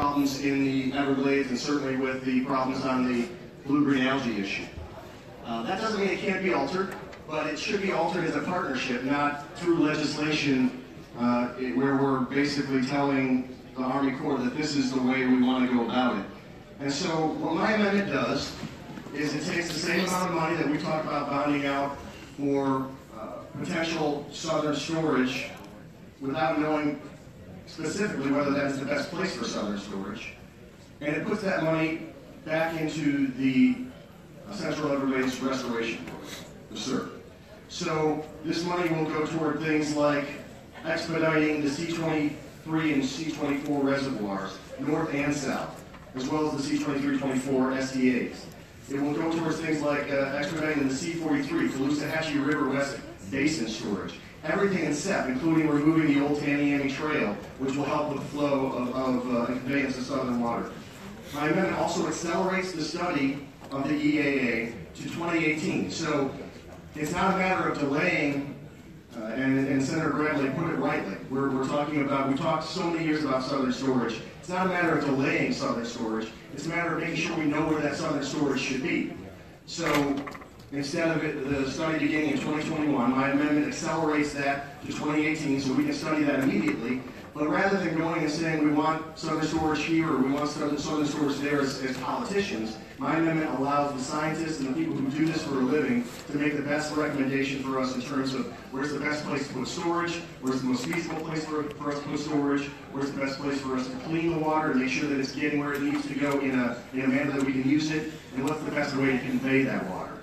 problems in the Everglades and certainly with the problems on the blue-green algae issue. That doesn't mean it can't be altered, but it should be altered as a partnership, not through legislation where we're basically telling the Army Corps that this is the way we want to go about it. And so what my amendment does is it takes the same amount of money that we talked about bonding out for potential southern storage without knowing specifically whether that is the best place for southern storage, and it puts that money back into the Central Everglades Restoration Program, the CERP. So this money will go toward things like expediting the C-23 and C-24 reservoirs, north and south, as well as the C-23-24 SDAs. It will go towards things like expediting the C-43, Caloosahatchee River West Basin storage. Everything in SEP, including removing the old Taniami Trail, which will help with the flow of conveyance of southern water. My amendment also accelerates the study of the EAA to 2018. So it's not a matter of delaying, and Senator Bradley put it rightly. We're talking about, we talked so many years about southern storage. It's not a matter of delaying southern storage. It's a matter of making sure we know where that southern storage should be. So instead of the study beginning in 2021, my amendment accelerates that to 2018 so we can study that immediately. But rather than going and saying we want southern storage here or we want southern storage there as politicians, my amendment allows the scientists and the people who do this for a living to make the best recommendation for us in terms of where's the best place to put storage, where's the most feasible place for us to put storage, where's the best place for us to clean the water and make sure that it's getting where it needs to go in a manner that we can use it, and what's the best way to convey that water.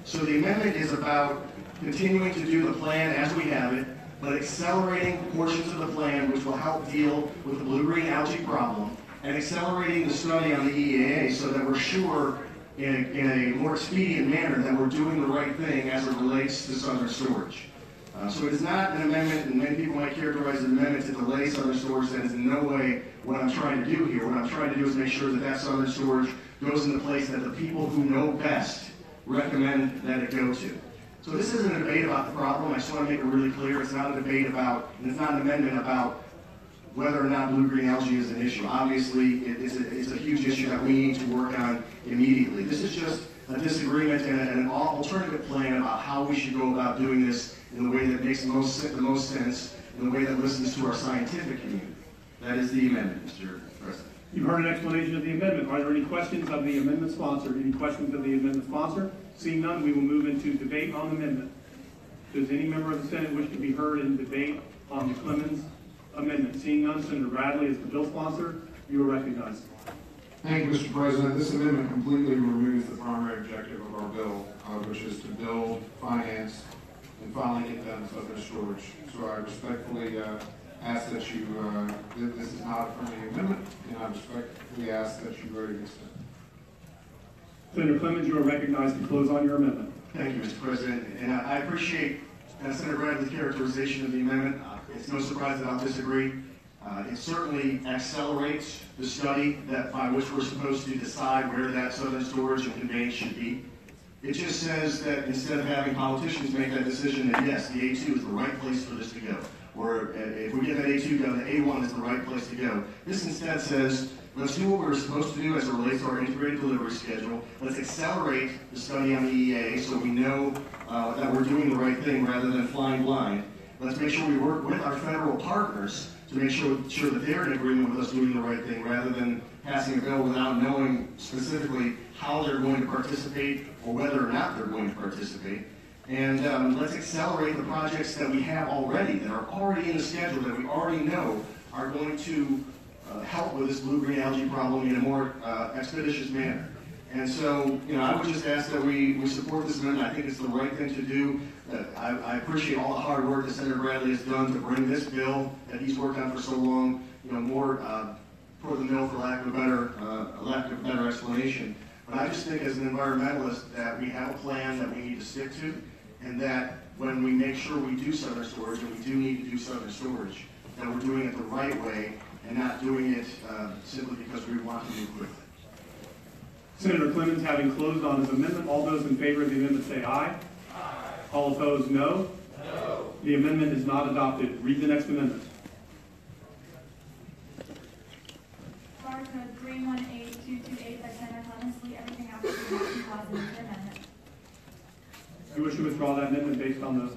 So the amendment is about continuing to do the plan as we have it, but accelerating portions of the plan which will help deal with the blue-green algae problem, and accelerating the study on the EAA so that we're sure in a more expedient manner that we're doing the right thing as it relates to southern storage. So it is not an amendment, and many people might characterize an amendment to delay southern storage. That is in no way what I'm trying to do here. What I'm trying to do is make sure that that southern storage goes in the place that the people who know best recommend that it go to. So this isn't a debate about the problem. I just want to make it really clear. It's not a debate about, and it's not an amendment about whether or not blue-green algae is an issue. Obviously, it's a huge issue that we need to work on immediately. This is just a disagreement and an alternative plan about how we should go about doing this in the way that makes the most sense, in the way that listens to our scientific community. That is the amendment, Mr. President. You've heard an explanation of the amendment. Are there any questions of the amendment sponsor? Any questions of the amendment sponsor? Seeing none, we will move into debate on the amendment. Does any member of the Senate wish to be heard in debate on the Clements amendment? Seeing none, Senator Bradley is the bill sponsor. You are recognized. Thank you, Mr. President. This amendment completely removes the primary objective of our bill, which is to build, finance, and finally get done southern storage. So I respectfully ask that you, this is not a friendly amendment, and I respectfully ask that you vote against it. Senator Clements, you are recognized to close on your amendment. Thank you, Mr. President. And I appreciate Senator Bradley's characterization of the amendment. It's no surprise that I'll disagree. It certainly accelerates the study by which we're supposed to decide where that southern storage and conveyance should be. It just says that instead of having politicians make that decision that yes, the A2 is the right place for this to go, or if we get that A2 done, the A1 is the right place to go. This instead says, let's do what we're supposed to do as it relates to our integrated delivery schedule. Let's accelerate the study on the EA so we know that we're doing the right thing rather than flying blind. Let's make sure we work with our federal partners to make sure that they're in agreement with us doing the right thing rather than passing a bill without knowing specifically how they're going to participate or whether or not they're going to participate. And let's accelerate the projects that we have already, that are already in the schedule, that we already know are going to help with this blue-green algae problem in a more expeditious manner. And so, I would just ask that we support this amendment. I think it's the right thing to do. I appreciate all the hard work that Senator Bradley has done to bring this bill that he's worked on for so long, more toward the mill, for lack of a better explanation. But I just think as an environmentalist that we have a plan that we need to stick to, and that when we make sure we do southern storage, and we do need to do southern storage, that we're doing it the right way and not doing it simply because we want to move quickly. Senator Clements, having closed on his amendment, all those in favor of the amendment say aye. Aye. All opposed, no. No. The amendment is not adopted. Read the next amendment. Bar Code 318228 by Senator Clements, everything after the motion clause into the amendment. You wish to withdraw that amendment based on the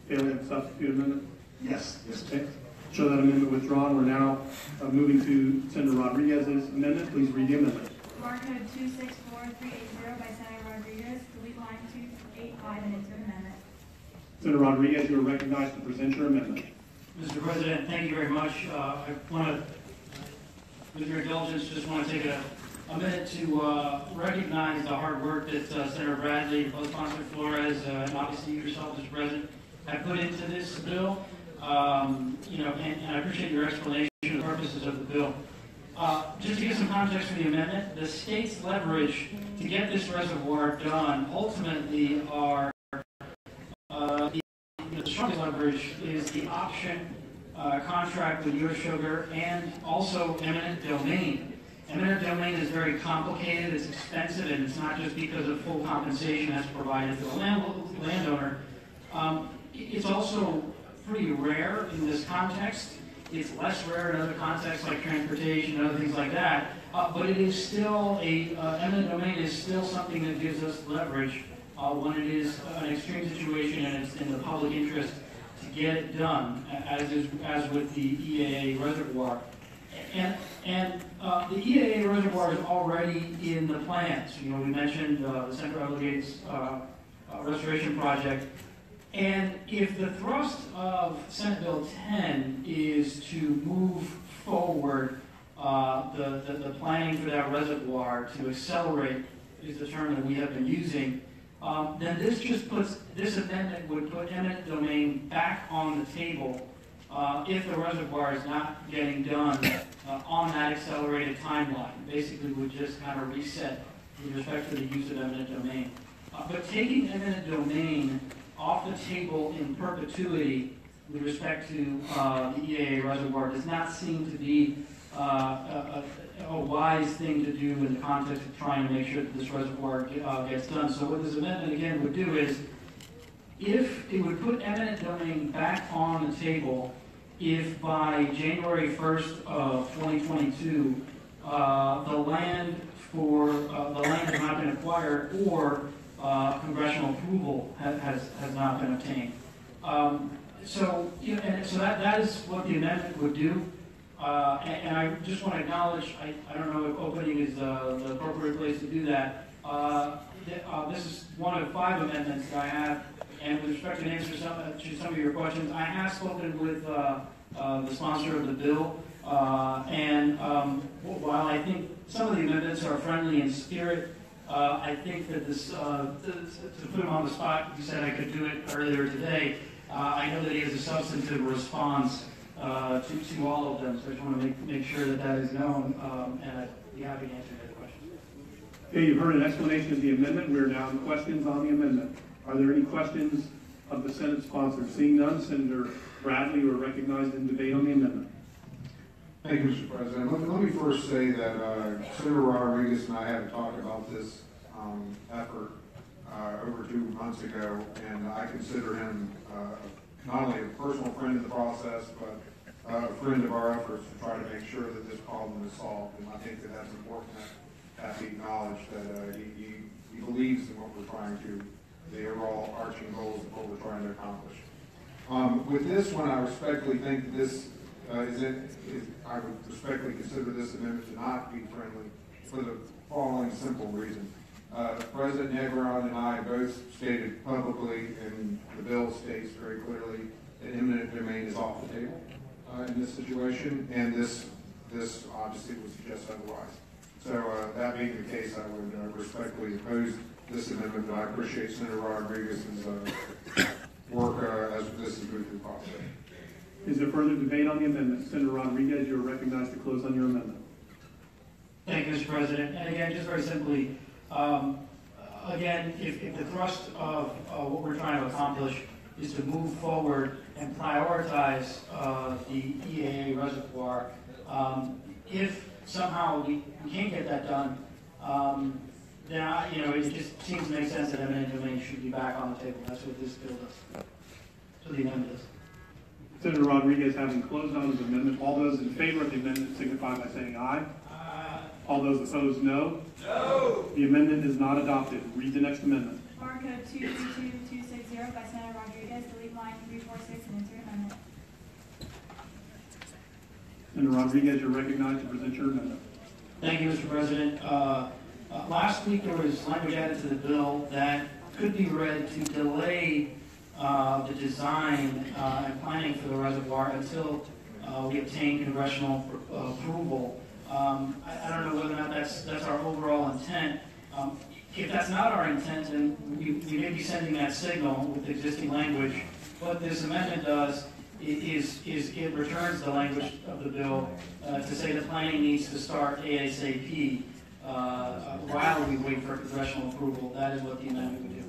failing of substitute amendment? Yes, yes. Okay. Show that amendment withdrawn. We're now moving to Senator Rodriguez's amendment. Please read the amendment. Bar Code 264380 by Senator Rodriguez, delete line 285 and into amendment. Senator Rodriguez, you are recognized to present your amendment. Mr. President, thank you very much. I want to, with your indulgence, just want to take a minute to recognize the hard work that Senator Bradley, co-sponsor Flores, and obviously yourself, Mr. President, have put into this bill. And I appreciate your explanation of the purposes of the bill. Just to give some context for the amendment, the state's leverage to get this reservoir done ultimately are the strongest leverage is the option contract with U.S. Sugar and also eminent domain. Eminent domain is very complicated, it's expensive, and it's not just because of full compensation that's provided to the landowner. It's also pretty rare in this context. It's less rare in other contexts like transportation and other things like that. But it is still eminent domain is still something that gives us leverage when it is an extreme situation and it's in the public interest to get it done, as with the EAA reservoir. And the EAA reservoir is already in the plans. You know, we mentioned the Central Everglades Restoration Project. And if the thrust of Senate Bill 10 is to move forward the planning for that reservoir, to accelerate is the term that we have been using, then this amendment would put eminent domain back on the table if the reservoir is not getting done on that accelerated timeline. Basically, would just kind of reset with respect to the use of eminent domain. But taking eminent domain off the table in perpetuity with respect to the EAA reservoir does not seem to be a wise thing to do in the context of trying to make sure that this reservoir gets done. So what this amendment again would do is, if it would put eminent domain back on the table, if by January 1st of 2022 the land has not been acquired or congressional approval has not been obtained. So that is what the amendment would do. And I just want to acknowledge, I don't know if opening is the appropriate place to do that. This is one of 5 amendments that I have, and with respect to answer some of your questions, I have spoken with the sponsor of the bill, and while I think some of the amendments are friendly in spirit, I think that this, to put him on the spot, he said I could do it earlier today. I know that he has a substantive response to all of them, so I just want to make sure that that is known, and I'd be happy to answer any questions. Okay, you've heard an explanation of the amendment. We are now in questions on the amendment. Are there any questions of the Senate sponsor? Seeing none, Senator Bradley, you are recognized in debate on the amendment. Thank you, Mr. President. Let me first say that Senator Rodriguez and I had talked about this effort over 2 months ago, and I consider him not only a personal friend of the process, but a friend of our efforts to try to make sure that this problem is solved. And I think that that's important that we acknowledge that he believes in what we're trying to, the overall arching goals of what we're trying to accomplish. With this one, I respectfully think that this I would respectfully consider this amendment to not be friendly for the following simple reason. President Negron and I both stated publicly, and the bill states very clearly, that eminent domain is off the table in this situation, and this obviously would suggest otherwise. So that being the case, I would respectfully oppose this amendment, but I appreciate Senator Rodriguez's work as this is moved through the process. Is there further debate on the amendment? Senator Rodriguez, you are recognized to close on your amendment. Thank you, Mr. President. And again, just very simply, again, if the thrust of what we're trying to accomplish is to move forward and prioritize the EAA reservoir, if somehow we can't get that done, then it just seems to make sense that eminent domain should be back on the table. That's what this bill does. So the amendment is. Senator Rodriguez, having closed on his amendment, all those in favor of the amendment signify by saying aye. All those opposed, no. The amendment is not adopted. Read the next amendment. Bar code 232260 by Senator Rodriguez, delete line 346 and insert amendment. Senator Rodriguez, you're recognized to present your amendment. Thank you, Mr. President. Last week there was language added to the bill that could be read to delay the design and planning for the reservoir until we obtain congressional approval. I don't know whether or not that's our overall intent. If that's not our intent, then we may be sending that signal with existing language. What this amendment does is it returns the language of the bill to say the planning needs to start ASAP while we wait for congressional approval. That is what the amendment would do.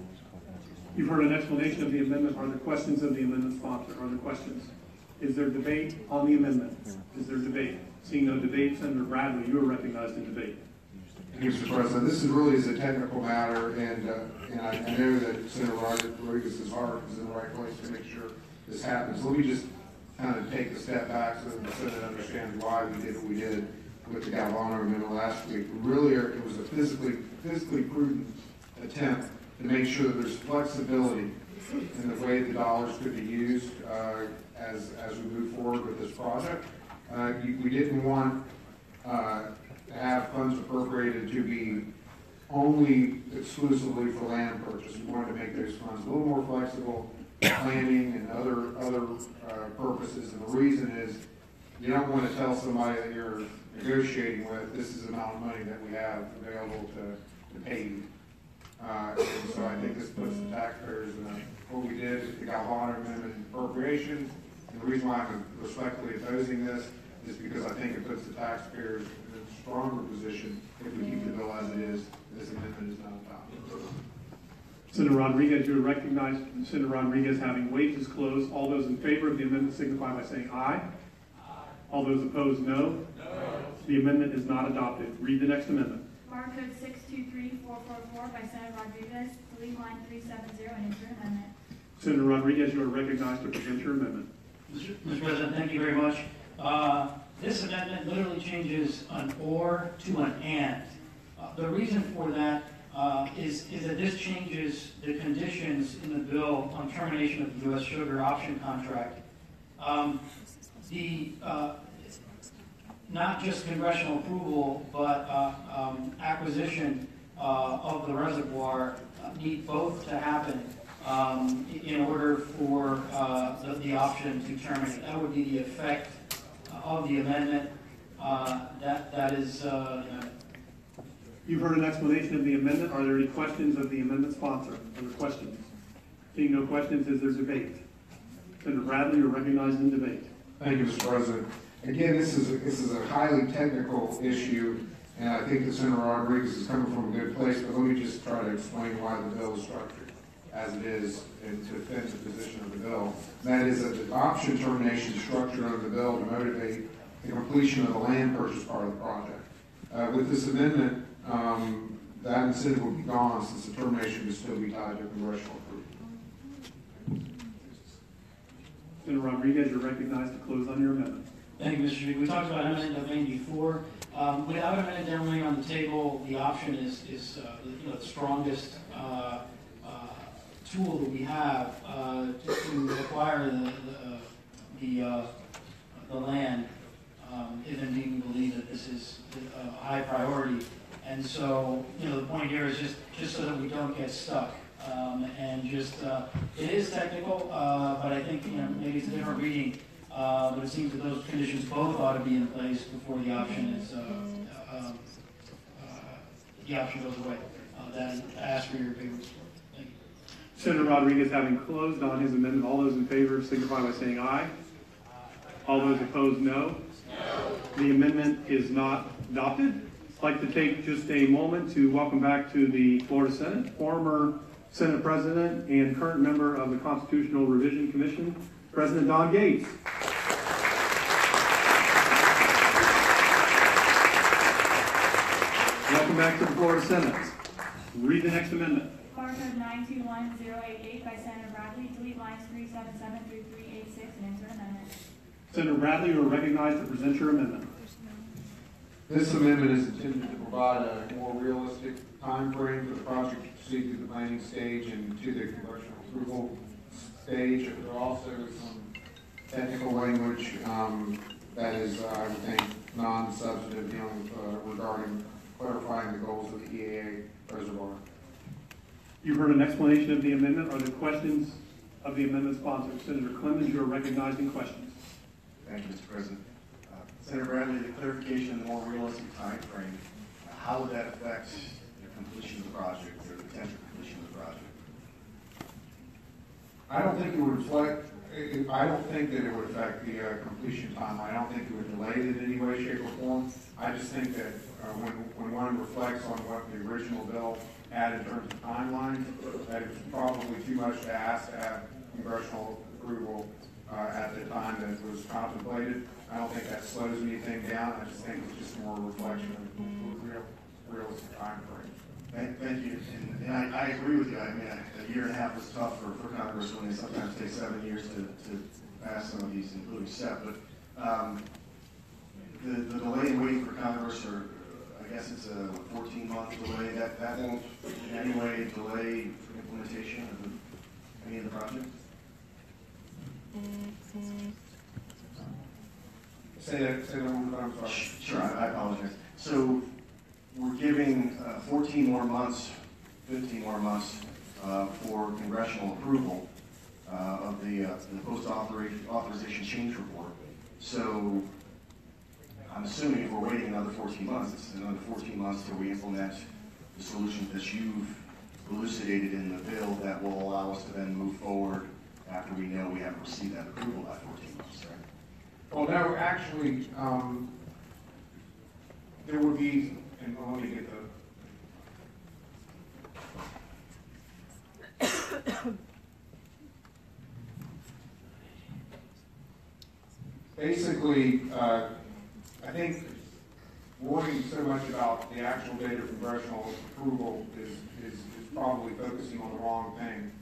You've heard an explanation of the amendment. Are there questions of the amendment sponsor? Are there questions? Is there debate on the amendment? Is there debate? Seeing no debate, Senator Bradley, you are recognized in debate. Thank you, Mr. President. This really is a technical matter, and I know that Senator Rodriguez's heart is in the right place to make sure this happens. Let me just kind of take a step back so that the Senate understands why we did what we did with the Galvano amendment last week. Really, it was a physically prudent attempt to make sure that there's flexibility in the way the dollars could be used as we move forward with this project. We didn't want to have funds appropriated to be only exclusively for land purchase. We wanted to make those funds a little more flexible, planning and other purposes. And the reason is you don't want to tell somebody that you're negotiating with, this is the amount of money that we have available to pay you. And so I think this puts the taxpayers in what we did with the Galvano amendment and appropriations. And the reason why I'm respectfully opposing this is because I think it puts the taxpayers in a stronger position if we keep the bill as it is. This amendment is not adopted. Senator Rodriguez, you are recognized. Senator Rodriguez, having waived his close, all those in favor of the amendment signify by saying aye. All those opposed, no. The amendment is not adopted. Read the next amendment. Bar code 623444 by Senator Rodriguez, delete line 370 and insert amendment. Senator Rodriguez, you are recognized to present your amendment. Mr. President, thank you very much. This amendment literally changes an or to an and. The reason for that is that this changes the conditions in the bill on termination of the U.S. sugar option contract. Not just congressional approval, but acquisition of the reservoir need both to happen in order for the option to terminate. That would be the effect of the amendment. That is. You've heard an explanation of the amendment. Are there any questions of the amendment sponsor? Are there questions? Seeing no questions, is there debate? Senator Bradley, you're recognized in debate. Thank you, Mr. President. Again, this is a highly technical issue, and I think that Senator Rodriguez is coming from a good place, but let me just try to explain why the bill is structured as it is and to defend the position of the bill. That is that the option termination is structured under the bill to motivate the completion of the land purchase part of the project. With this amendment, that incentive will be gone since the termination would still be tied to congressional approval. Senator Rodriguez, you're recognized to close on your amendment. Thank you, Mr. Speaker. We talked about eminent domain before. Without eminent domain on the table, the option is the strongest tool that we have to acquire the land, if indeed we believe that this is a high priority. And so, the point here is just so that we don't get stuck. It is technical, but I think, maybe it's a different reading. But it seems that those conditions both ought to be in place before the option is goes away. Then ask for your opinion. Thank you. Senator Rodriguez, having closed on his amendment, all those in favor signify by saying aye. All those opposed, no. The amendment is not adopted. I'd like to take just a moment to welcome back to the Florida Senate former Senate President and current member of the Constitutional Revision Commission, President Don Gates. Welcome back to the Florida Senate. Read the next amendment. Bar code 921-088 by Senator Bradley, delete lines 377 through 386 and insert amendment. Senator Bradley, you are recognized to present your amendment. This amendment is intended to provide a more realistic time frame for the project to proceed through the planning stage and to the congressional approval stage. There also is some technical language that is, I would think, non-substantive dealing regarding clarifying the goals of the EAA reservoir. You've heard an explanation of the amendment. Are there questions of the amendment sponsor? Senator Clements, you are recognized in questions. Thank you, Mr. President. Senator Bradley, the clarification and the more realistic time frame, how would that affect the completion of the project or the potential completion of the project? I don't think it would reflect. I don't think that it would affect the completion timeline. I don't think it would delay it in any way, shape, or form. I just think that when one reflects on what the original bill had in terms of timeline, that it's probably too much to ask to have congressional approval at the time that it was contemplated. I don't think that slows anything down. I just think it's just more a reflection of realistic time frame. Thank you. And I agree with you. I mean, a year and a half was tough for Congress when they sometimes take 7 years to pass some of these, including SEP. But the delay in waiting for Congress, or I guess it's a 14-month delay, that won't in any way delay implementation of any of the projects? Say that one more time, sorry. Sure, I apologize. So we're giving 14 more months, 15 more months for congressional approval of the post-authorization change report. So I'm assuming if we're waiting another 14 months, it's another 14 months till we implement the solutions that you've elucidated in the bill that will allow us to then move forward after we know we haven't received that approval by 14 months, right? Well, no, actually, there would be, and let me get the. Basically, I think worrying so much about the actual date of congressional approval is probably focusing on the wrong thing.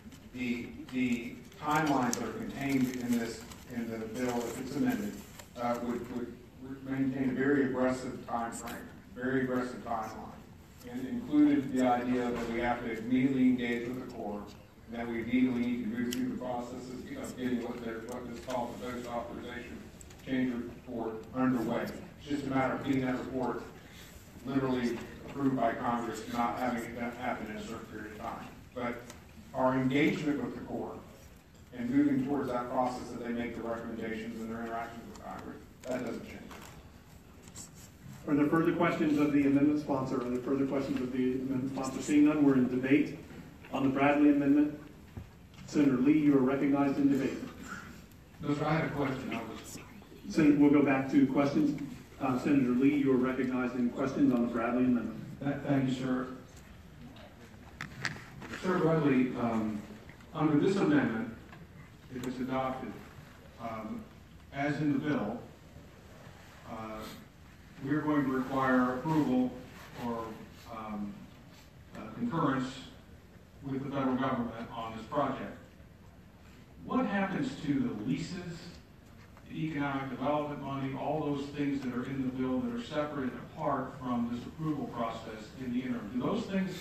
The timelines that are contained in the bill, if it's amended, would maintain a very aggressive time frame, very aggressive timeline, and included the idea that we have to immediately engage with the Corps, and that we immediately need to move through the processes of getting what is called the post-authorization change report underway. It's just a matter of getting that report literally approved by Congress, not having it happen in a certain period of time. But our engagement with the Corps and moving towards that process that they make the recommendations and their interactions with Congress, that doesn't change. Are there further questions of the amendment sponsor? Are there further questions of the amendment sponsor? Seeing none, we're in debate on the Bradley amendment. Senator Lee, you are recognized in debate. No, sir, I had a question. Senator, we'll go back to questions. Senator Lee, you are recognized in questions on the Bradley amendment. Thank you, sir. Sir Bradley, under this amendment, if it's adopted, as in the bill, we're going to require approval or concurrence with the federal government on this project. What happens to the leases, the economic development money, all those things that are in the bill that are separate and apart from this approval process in the interim? Do those things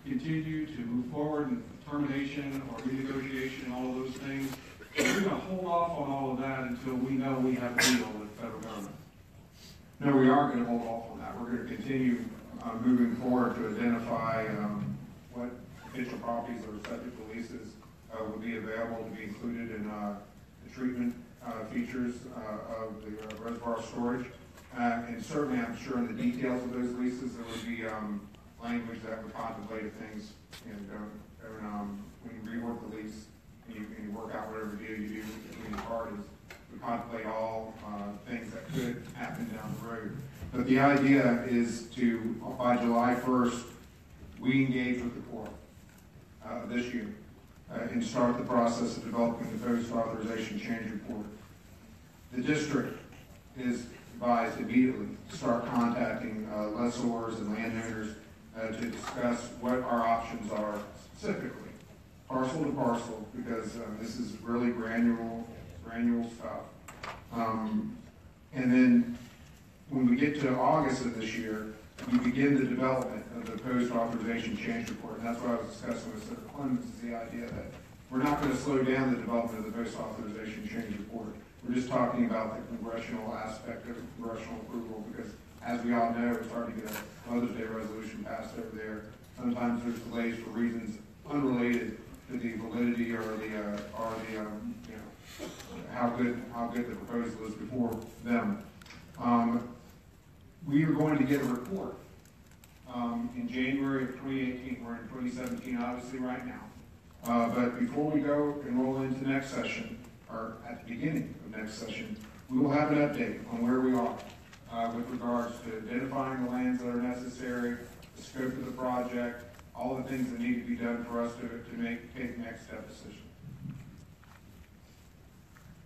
continue to move forward in termination or renegotiation, all of those things? We're going to hold off on all of that until we know we have a deal with the federal government. No, we aren't going to hold off on that. We're going to continue moving forward to identify what potential properties that are subject to leases would be available to be included in the treatment features of the reservoir storage. And certainly, I'm sure in the details of those leases, there would be language that would contemplate things, when you rework the lease and you work out whatever deal you do between the parties, we contemplate all things that could happen down the road. But the idea is to, by July 1st, we engage with the Corps this year and start the process of developing the post-authorization change report. The district is advised immediately to start contacting lessors and landowners to discuss what our options are specifically, parcel to parcel, because this is really granular stuff. And then when we get to August of this year, we begin the development of the post-authorization change report. And that's what I was discussing with Senator Clements, is the idea that we're not going to slow down the development of the post-authorization change report. We're just talking about the congressional aspect of congressional approval, because as we all know, it's hard to get a Mother's Day resolution passed over there. Sometimes there's delays for reasons unrelated to the validity or the how good the proposal is before them. We are going to get a report in January of 2018. We're in 2017, obviously, right now. But before we go and roll into next session, or at the beginning of next session, we will have an update on where we are with regards to identifying the lands that are necessary, the scope of the project, all the things that need to be done for us to take the next step decision.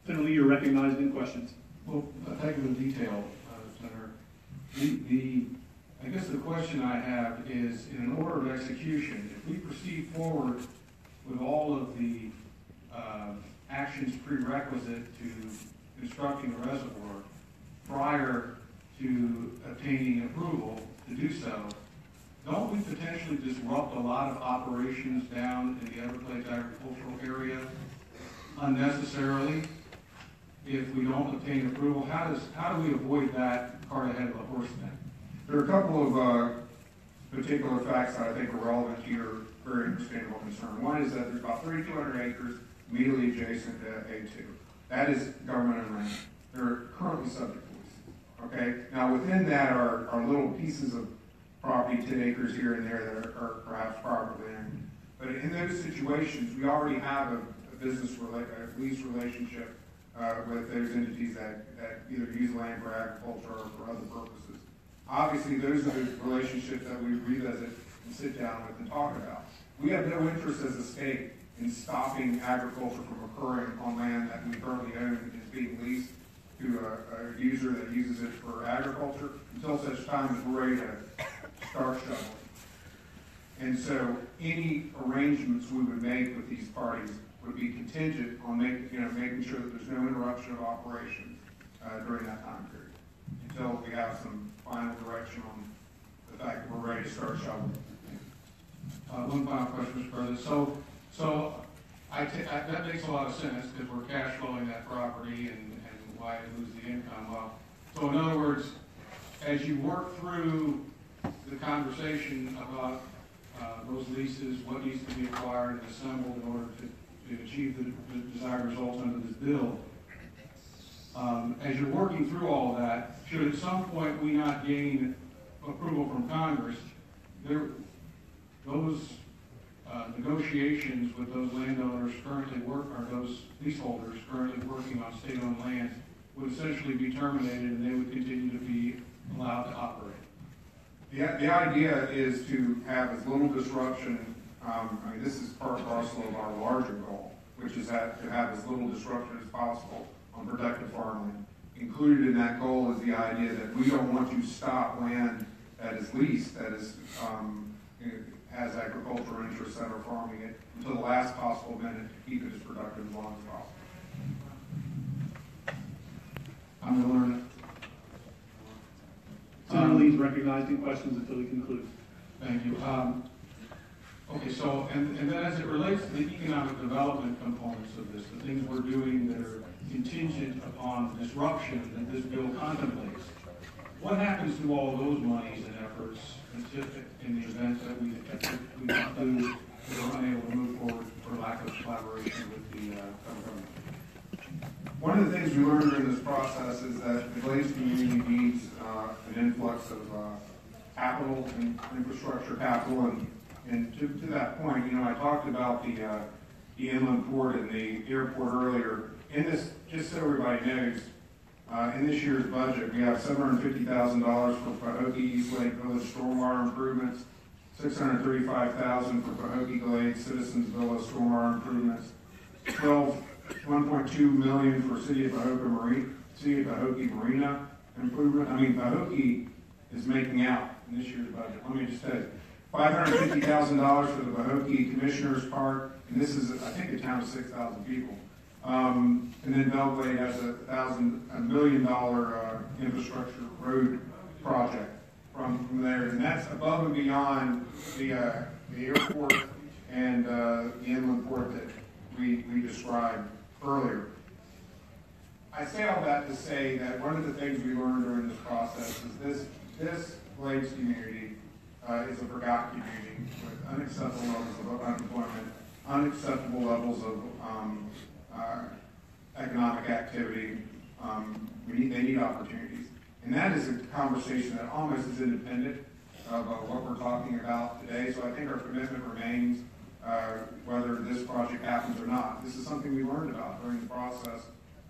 Senator Lee, you're recognized in questions. Well, thank you for the detail, Senator. I guess the question I have is, in an order of execution, if we proceed forward with all of the actions prerequisite to constructing the reservoir prior to obtaining approval to do so, don't we potentially disrupt a lot of operations down in the Everglades agricultural area unnecessarily if we don't obtain approval? How do we avoid that cart ahead of a horse then? There are a couple of particular facts that I think are relevant to your very understandable concern. One is that there's about 3,200 acres immediately adjacent to A2. That is government-owned land. They're currently subject to leases. Okay? Now, within that are little pieces of property, 10 acres here and there, that are perhaps private land. But in those situations, we already have a lease relationship with those entities that either use land for agriculture or for other purposes. Obviously, those are the relationships that we revisit and sit down with and talk about. We have no interest as a state in stopping agriculture from occurring on land that we currently own and is being leased to a user that uses it for agriculture until such time as we're ready to start shoveling. And so any arrangements we would make with these parties would be contingent on making sure that there's no interruption of operations during that time period until we have some final direction on the fact that we're ready to start shoveling. One final question, Mr. President. So that makes a lot of sense because we're cash flowing that property and why lose the income. So in other words, as you work through the conversation about those leases, what needs to be acquired and assembled in order to achieve the desired results under this bill, as you're working through all of that, should at some point we not gain approval from Congress, those negotiations with those landowners those leaseholders currently working on state-owned lands would essentially be terminated and they would continue to be allowed to operate. The idea is to have as little disruption. This is part and parcel of our larger goal, which is to have as little disruption as possible on productive farmland. Included in that goal is the idea that we don't want to stop land that is leased, that is has agricultural interests that are farming it until the last possible minute to keep it as productive as long as possible. I'm going to learn it. Senator Lee is recognized in questions until he concludes. Thank you. Okay, so, and then as it relates to the economic development components of this, the things we're doing that are contingent upon the disruption that this bill contemplates, what happens to all those monies and efforts in the event that we conclude that we're unable to move forward for lack of collaboration with the federal government? One of the things we learned during this process is that the Glades community needs an influx of capital and infrastructure capital. And to that point, I talked about the inland port and the airport earlier. In this, just so everybody knows, in this year's budget, we have $750,000 for Pahokee East Lake Village stormwater improvements, $635,000 for Pahokee Glades Citizens Villa stormwater improvements, $1.2 million for City of Pahokee Marina improvement. Pahokee is making out in this year's budget. Let me just tell you, $550,000 for the Pahokee Commissioners Park, and this is, I think, a town of 6,000 people. And then Belgrade has $1 million infrastructure road project from there, and that's above and beyond the airport and the inland port that we described earlier. I say all that to say that one of the things we learned during this process is this Glades community is a forgotten community with unacceptable levels of unemployment, unacceptable levels of economic activity. They need opportunities. And that is a conversation that almost is independent of what we're talking about today. So I think our commitment remains whether this project happens or not. This is something we learned about during the process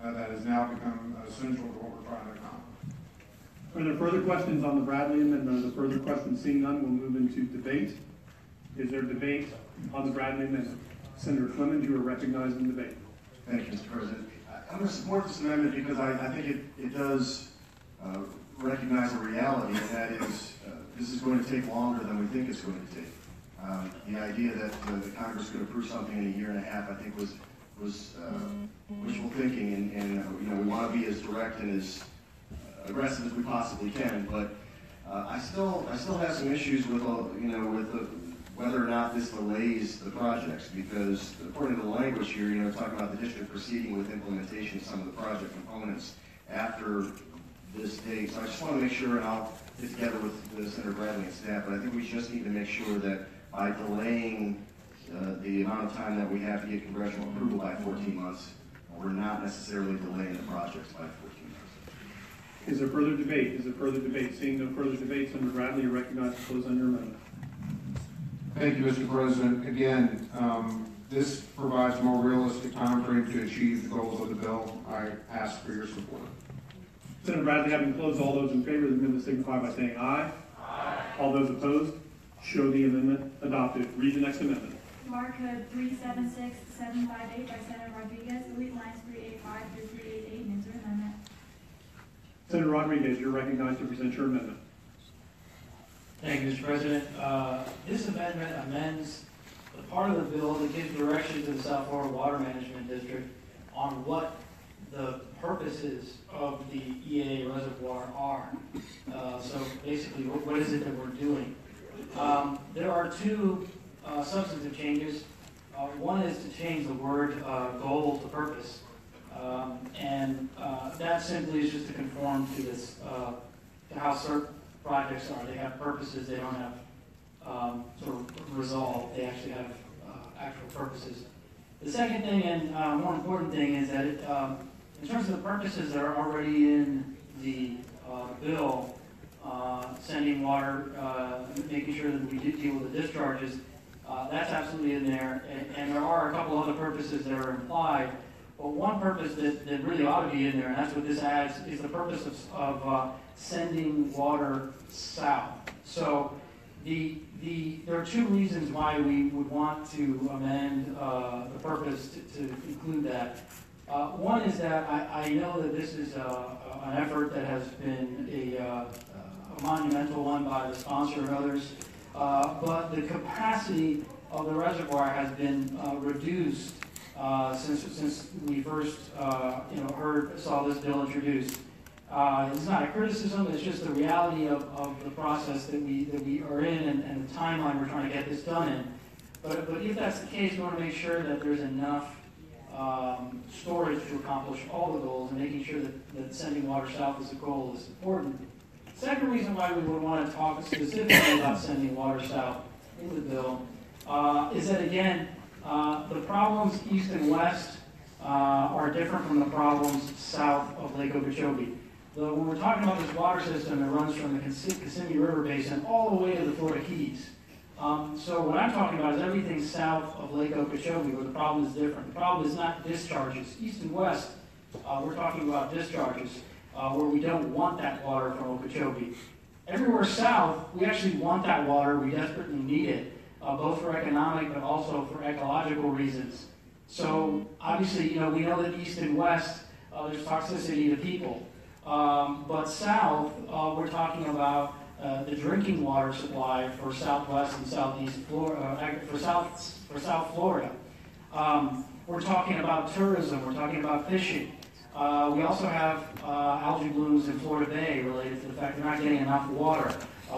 that has now become essential to what we're trying to accomplish. Are there further questions on the Bradley amendment? Are there further questions? Seeing none, we'll move into debate. Is there debate on the Bradley amendment? Senator Clements, you are recognized in debate. Thank you, Mr. President. I'm going to support this amendment because I think it does recognize a reality, and that is this is going to take longer than we think it's going to take. The idea that the Congress could approve something in a year and a half, I think, was wishful thinking, and we want to be as direct and as aggressive as we possibly can. But I still have some issues with whether or not this delays the projects, because according to the language here, talking about the district proceeding with implementation of some of the project components after this date. So I just want to make sure, and I'll get together with Senator Bradley and staff, but I think we just need to make sure that by delaying the amount of time that we have to get congressional approval by 14 months, we're not necessarily delaying the projects by 14 months. Is there further debate? Is there further debate? Seeing no further debate, Senator Bradley, you're recognized to close on your amendment. Thank you, Mr. President. Again, this provides a more realistic time frame to achieve the goals of the bill. I ask for your support. Senator Bradley, having closed, all those in favor of the amendment signify by saying aye. Aye. All those opposed, show the amendment adopted. Read the next amendment. Mark Code 376758 by Senator Rodriguez, delete lines 385 through 388 and insert amendment. Senator Rodriguez, you're recognized to present your amendment. Thank you, Mr. President. This amendment amends the part of the bill that gives direction to the South Florida Water Management District on what the purposes of the EAA reservoir are. So basically, what is it that we're doing? There are two substantive changes. One is to change the word goal to purpose. And that simply is just to conform to this, to how certain projects are. They have purposes, they don't have sort of resolve, they actually have actual purposes. The second thing, and more important thing, is that in terms of the purposes that are already in the bill, sending water, making sure that we deal with the discharges, that's absolutely in there. And there are a couple other purposes that are implied. But one purpose that really ought to be in there, and that's what this adds, is the purpose of sending water south. So there are two reasons why we would want to amend the purpose to include that. One is that I know that this is an effort that has been a monumental one by the sponsor and others, but the capacity of the reservoir has been reduced since we first saw this bill introduced. It's not a criticism, it's just the reality of the process that we are in and the timeline we're trying to get this done in. But if that's the case, we want to make sure that there's enough storage to accomplish all the goals, and making sure that sending water south as a goal is important. Second reason why we would want to talk specifically about sending water south in the bill is that, again, the problems east and west are different from the problems south of Lake Okeechobee. When we're talking about this water system, it runs from the Kissimmee River Basin all the way to the Florida Keys. So what I'm talking about is everything south of Lake Okeechobee, where the problem is different. The problem is not discharges. East and west, we're talking about discharges, where we don't want that water from Okeechobee. Everywhere south, we actually want that water. We desperately need it, both for economic but also for ecological reasons. So obviously, we know that east and west, there's toxicity to people. But south, we're talking about the drinking water supply for Southwest and Southeast Florida, for South Florida. We're talking about tourism. We're talking about fishing. We also have algae blooms in Florida Bay related to the fact they're not getting enough water.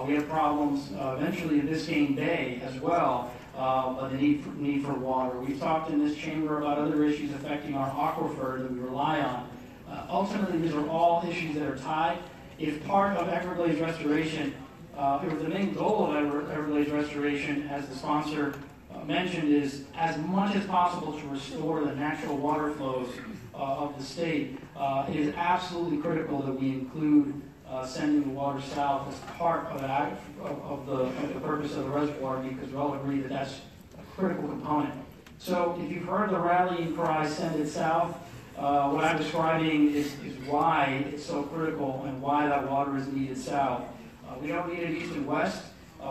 We have problems eventually in Biscayne Bay as well, but the need for water. We've talked in this chamber about other issues affecting our aquifer that we rely on. Ultimately, these are all issues that are tied. If part of Everglades restoration, the main goal of Everglades restoration, as the sponsor mentioned, is as much as possible to restore the natural water flows of the state, it is absolutely critical that we include sending the water south as part of the purpose of the reservoir, because we all agree that that's a critical component. So if you've heard the rallying cry, send it south, what I'm describing is why it's so critical and why that water is needed south. We don't need it east and west.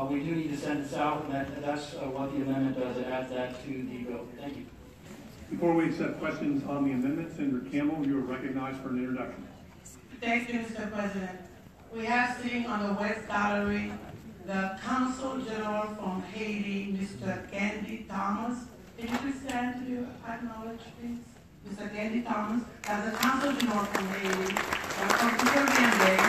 We do need to send it south, and that's what the amendment does. It adds that to the bill. Thank you. Before we accept questions on the amendment, Senator Campbell, you are recognized for an introduction. Thank you, Mr. President. We have sitting on the West Gallery the Consul General from Haiti, Mr. Gandhi Thomas. Can you please stand to acknowledge, please? Mr. Gandhi Thomas, as the Consul General from Haiti, from the Caribbean Day.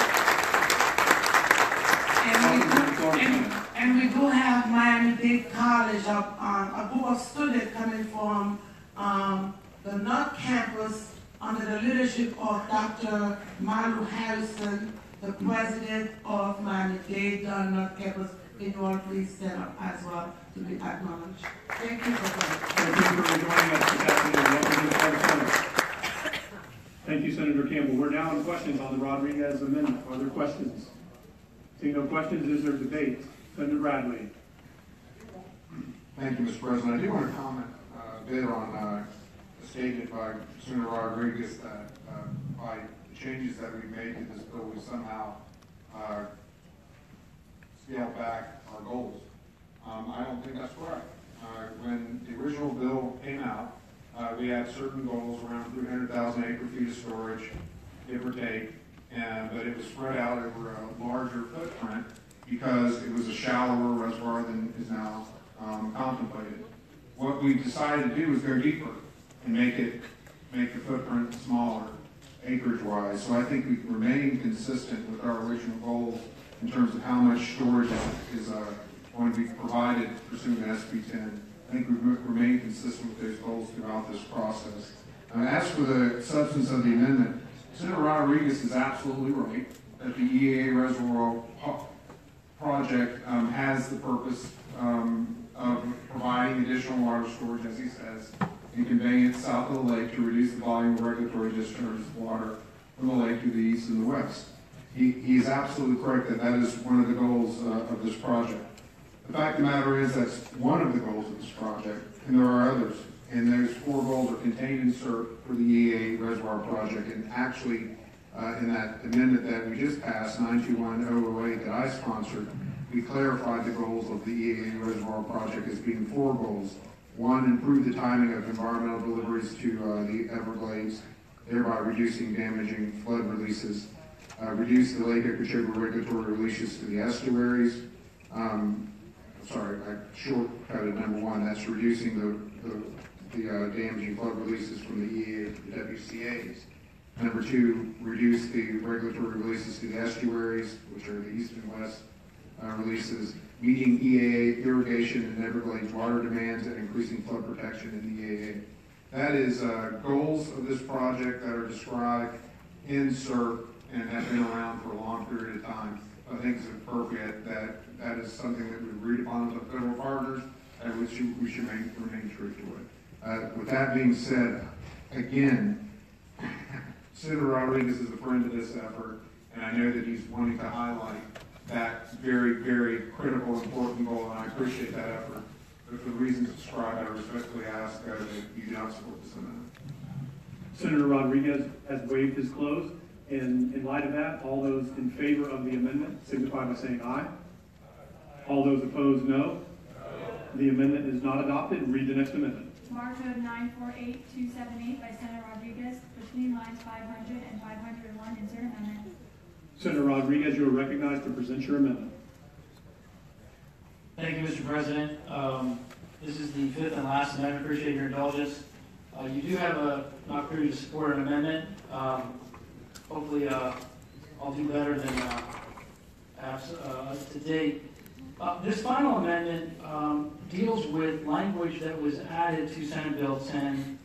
And we do have Miami-Dade College, a group of students coming from the North Campus under the leadership of Dr. Malu Harrison, the president of Miami-Dade North Campus. Can you all please stand up as well to be acknowledged? Thank you for coming. Thank you for joining us this afternoon. Welcome to the Florida Senate. Thank you, Senator Campbell. We're now on questions on the Rodriguez amendment. Are there questions? Seeing no questions, is there debate? Senator Bradley. Thank you, Mr. President. I do want to comment a bit on a statement by Senator Rodriguez that by the changes that we made to this bill, we somehow scaled back our goals. I don't think that's right. When the original bill came out, we had certain goals around 300,000 acre-feet of storage, give or take, but it was spread out over a larger footprint because it was a shallower reservoir than is now contemplated. What we decided to do was go deeper and make the footprint smaller, acreage-wise. So I think we remain consistent with our original goals in terms of how much storage is going to be provided pursuant to SB10. I think we've remained consistent with those goals throughout this process. As for the substance of the amendment, Senator Rodriguez is absolutely right that the EAA reservoir project has the purpose of providing additional water storage, as he says, and conveying it south of the lake to reduce the volume of regulatory discharge of water from the lake to the east and the west. He is absolutely correct that that is one of the goals of this project. The fact of the matter is that's one of the goals of this project, and there are others. And those 4 goals are contained in CERT for the EAA reservoir project. And actually, in that amendment that we just passed, 921008 that I sponsored, we clarified the goals of the EAA reservoir project as being 4 goals. 1, improve the timing of environmental deliveries to the Everglades, thereby reducing damaging flood releases. Reduce the Lake Okeechobee regulatory releases to the estuaries. Sorry, I shortcutted number 1. That's reducing the damaging flood releases from the EAA to the WCAs. Number 2, reduce the regulatory releases to the estuaries, which are the east and west releases, meeting EAA irrigation and Everglades water demands and increasing flood protection in the EAA. That is goals of this project that are described in CERT and have been around for a long period of time. I think it's appropriate that that is something that we agreed upon with the federal partners, and we should remain true to it. With that being said, again, Senator Rodriguez is a friend of this effort, and I know that he's wanting to highlight that very, very critical, important goal, and I appreciate that effort. But for the reasons described, I respectfully ask that you do not support this amendment. Senator Rodriguez has waived his close. In light of that, all those in favor of the amendment signify by saying aye. All those opposed, no. The amendment is not adopted. Read the next amendment. Mark code 948278 by Senator Rodriguez, between lines 500 and 501, insert amendment. Senator Rodriguez, you are recognized to present your amendment. Thank you, Mr. President. This is the fifth and last amendment. Appreciate your indulgence. You do have an opportunity to support an amendment. Hopefully, I'll do better than perhaps to date. This final amendment deals with language that was added to Senate Bill 10.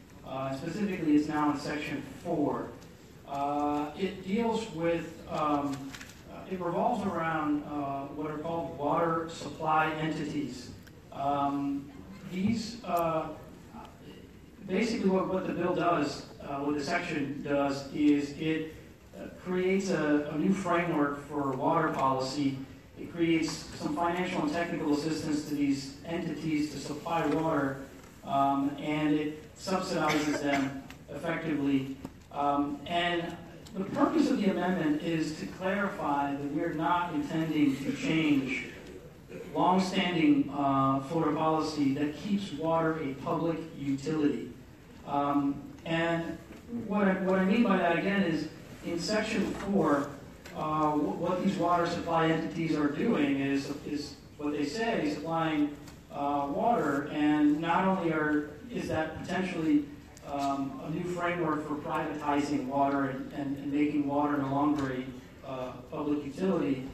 Specifically, it's now in Section 4. It deals with, it revolves around what are called water supply entities. These, basically what the bill does, what the section does, is it creates a new framework for water policy. It creates some financial and technical assistance to these entities to supply water, and it subsidizes them effectively. And the purpose of the amendment is to clarify that we're not intending to change long-standing Florida policy that keeps water a public utility. And what I mean by that, again, is in Section 4, what these water supply entities are doing is what they say, supplying water, and not only is that potentially a new framework for privatizing water and making water no longer a public utility.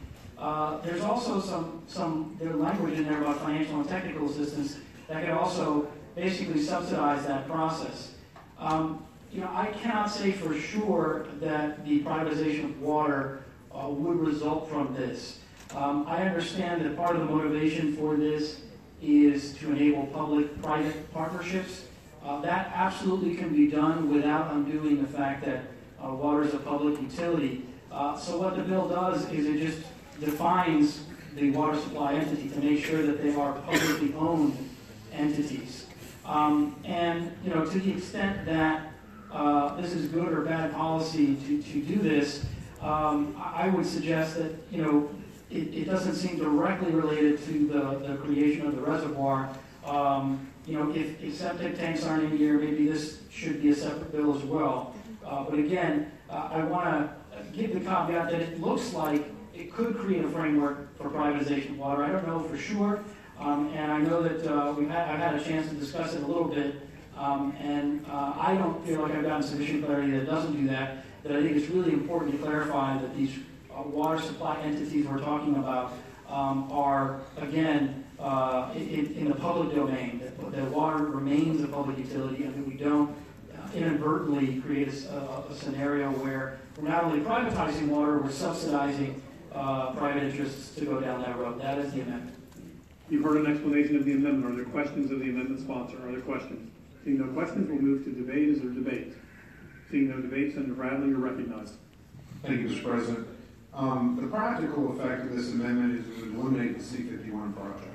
There's also some language in there about financial and technical assistance that could also basically subsidize that process. I cannot say for sure that the privatization of water would result from this. I understand that part of the motivation for this is to enable public-private partnerships. That absolutely can be done without undoing the fact that water is a public utility. So what the bill does is it just defines the water supply entity to make sure that they are publicly owned entities. And to the extent that this is good or bad policy to do this, I would suggest that it doesn't seem directly related to the creation of the reservoir. If septic tanks aren't in here, maybe this should be a separate bill as well. But again, I want to give the caveat that it looks like it could create a framework for privatization of water. I don't know for sure, and I know that I've had a chance to discuss it a little bit, and I don't feel like I've gotten sufficient clarity that it doesn't do that. That I think it's really important to clarify that these water supply entities we're talking about are, again, in the public domain, that water remains a public utility, and that we don't inadvertently create a scenario where we're not only privatizing water, we're subsidizing private interests to go down that road. That is the amendment. You've heard an explanation of the amendment. Are there questions of the amendment sponsor? Are there questions? Seeing no questions, we'll move to debate. Is there debate? Seeing no debate, Senator Bradley, you're recognized. Thank you, Mr. President. The practical effect of this amendment is it would eliminate the C-51 project.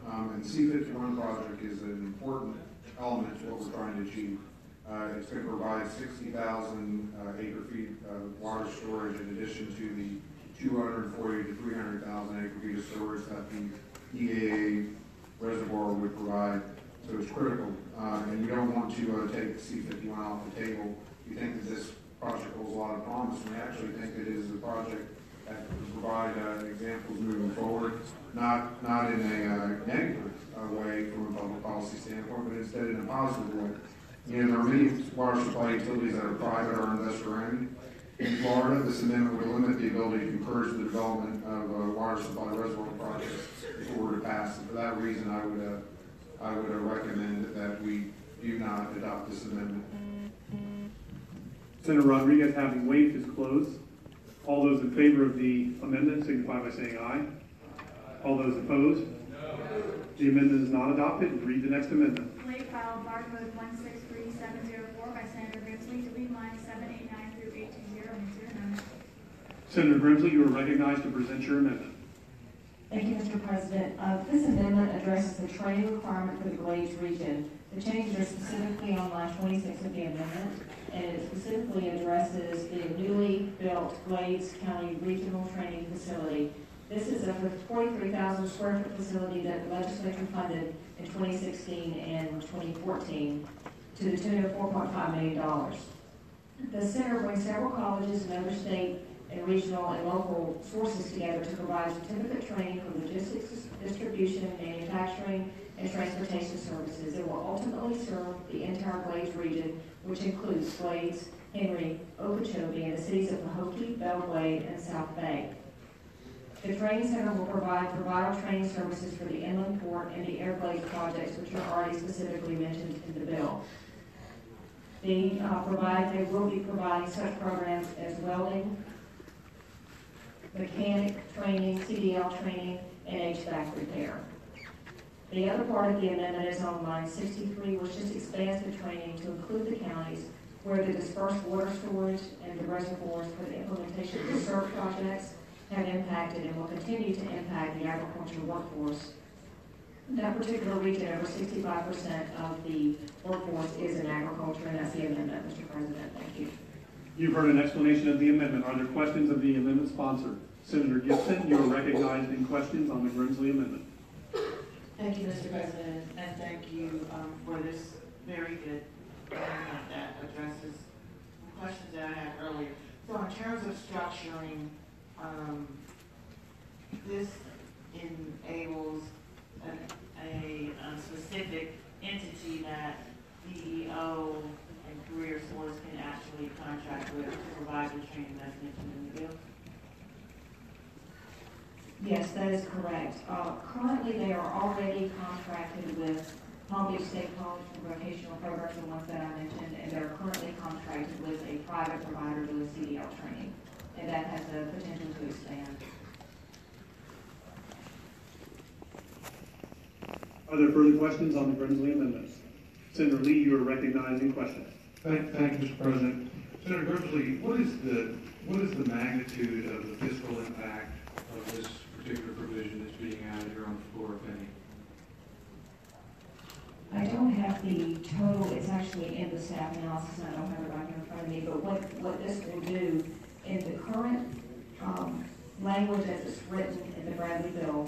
And the C-51 project is an important element to what we're trying to achieve. It's going to provide 60,000 acre-feet of water storage in addition to the 240 to 300,000 acre-feet of storage that the EAA reservoir would provide. So it's critical. And we don't want to take the C-51 off the table. We think that this project holds a lot of promise, and we actually think it is a project that can provide examples moving forward, not in a negative way from a public policy standpoint, but instead in a positive way. There are many water supply utilities that are private or investor-owned. In Florida, this amendment would limit the ability to encourage the development of water supply reservoir projects if it were to pass. And for that reason, I would recommend that we do not adopt this amendment. Senator Rodriguez, having waived his close. All those in favor of the amendment signify by saying aye. All those opposed? No. The amendment is not adopted. Read the next amendment. Late filed barcode 163704 by Senator Grimsley, delete lines 789 through 820. Move to amendment. Senator Grimsley, you are recognized to present your amendment. Thank you, Mr. President. This amendment addresses the training requirement for the Glades region. The changes are specifically on line 26 of the amendment, and it specifically addresses the newly built Glades County Regional Training Facility. This is a 43,000 square foot facility that the legislature funded in 2016 and 2014 to the tune of $4.5 million. The center brings several colleges and other state and regional and local sources together to provide certificate training for logistics, distribution, manufacturing, and transportation services. It will ultimately serve the entire Glades region, which includes Glades, Henry, Okeechobee, and the cities of Pahokee, Bellglade, and South Bay. The training center will provide provider training services for the inland port and the Everglades projects, which are already specifically mentioned in the bill. They will be providing such programs as welding, mechanic training, CDL training, and HVAC repair. The other part of the amendment is on line 63, which just expands the training to include the counties where the dispersed water storage and the reservoirs for the implementation of the SERP projects have impacted and will continue to impact the agricultural workforce. In that particular region, over 65% of the workforce is in agriculture, and that's the amendment, Mr. President. Thank you. You've heard an explanation of the amendment. Are there questions of the amendment sponsor? Senator Gibson, you are recognized in questions on the Grimsley amendment. Thank you, Mr. President, and thank you for this very good amendment that addresses questions that I had earlier. So in terms of structuring, this enables a specific entity that DEO and Career Source can actually contract with to provide the training that's mentioned in the bill? Yes, that is correct. Currently, they are already contracted with Palm Beach State College for vocational programs, the ones that I mentioned, and they're currently contracted with a private provider doing CDL training, and that has the potential to expand. Are there further questions on the Grimsley amendments? Senator Lee, you are recognized in question. Thank you, Mr. President. Senator Grimsley, what is the magnitude of the fiscal impact of this particular provision that's being added here on the floor, if any? I don't have the total, it's actually in the staff analysis, and I don't have it right here in front of me, but what this will do in the current language as it's written in the Bradley bill,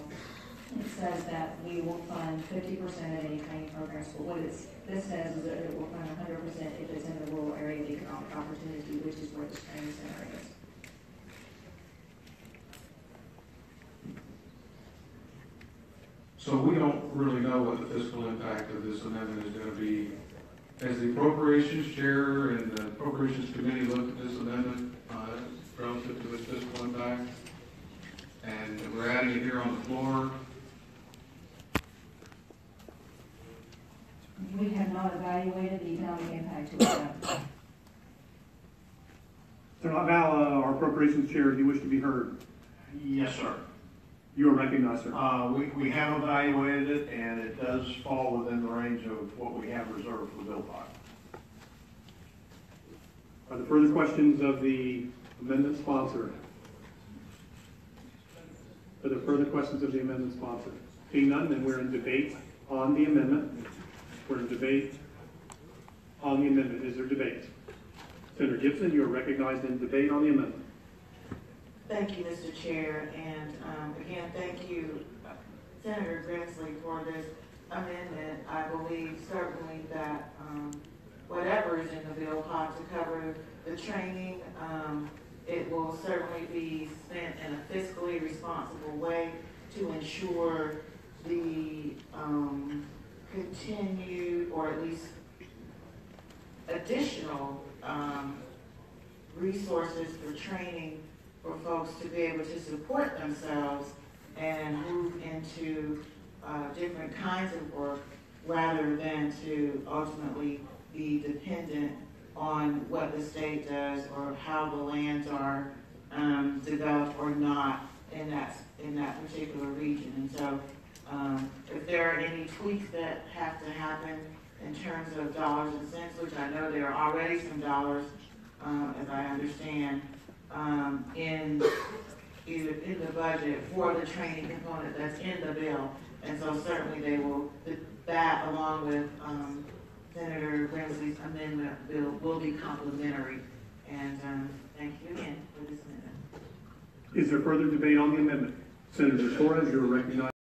it says that we will fund 50% of any training programs, but what this says is that it will fund 100% if it's in the rural area of economic opportunity, which is where the training center is. So we don't really know what the fiscal impact of this amendment is going to be. Has the appropriations chair and the appropriations committee looked at this amendment relative to its fiscal impact? And we're adding it here on the floor. We have not evaluated the economic impact to it. Senator Val, our appropriations chair, do you wish to be heard? Yes, sir. You are recognized, sir. We have evaluated it, and it does fall within the range of what we have reserved for Bill 5. Are there further questions of the amendment sponsor? Are there further questions of the amendment sponsor? Seeing none, then we're in debate on the amendment. We're in debate on the amendment. Is there debate? Senator Gibson, you are recognized in debate on the amendment. Thank you, Mr. Chair, and again, thank you, Senator Grimsley, for this amendment. I believe certainly that whatever is in the bill pot to cover the training, it will certainly be spent in a fiscally responsible way to ensure the continued, or at least additional resources for training for folks to be able to support themselves and move into different kinds of work rather than to ultimately be dependent on what the state does or how the lands are developed or not in that particular region. And so if there are any tweaks that have to happen in terms of dollars and cents, which I know there are already some dollars, as I understand, in the budget for the training component that's in the bill. And so certainly they will, that along with Senator Grimsley's amendment bill will be complementary. And thank you again for this amendment. Is there further debate on the amendment? Senator Torres, you are recognized.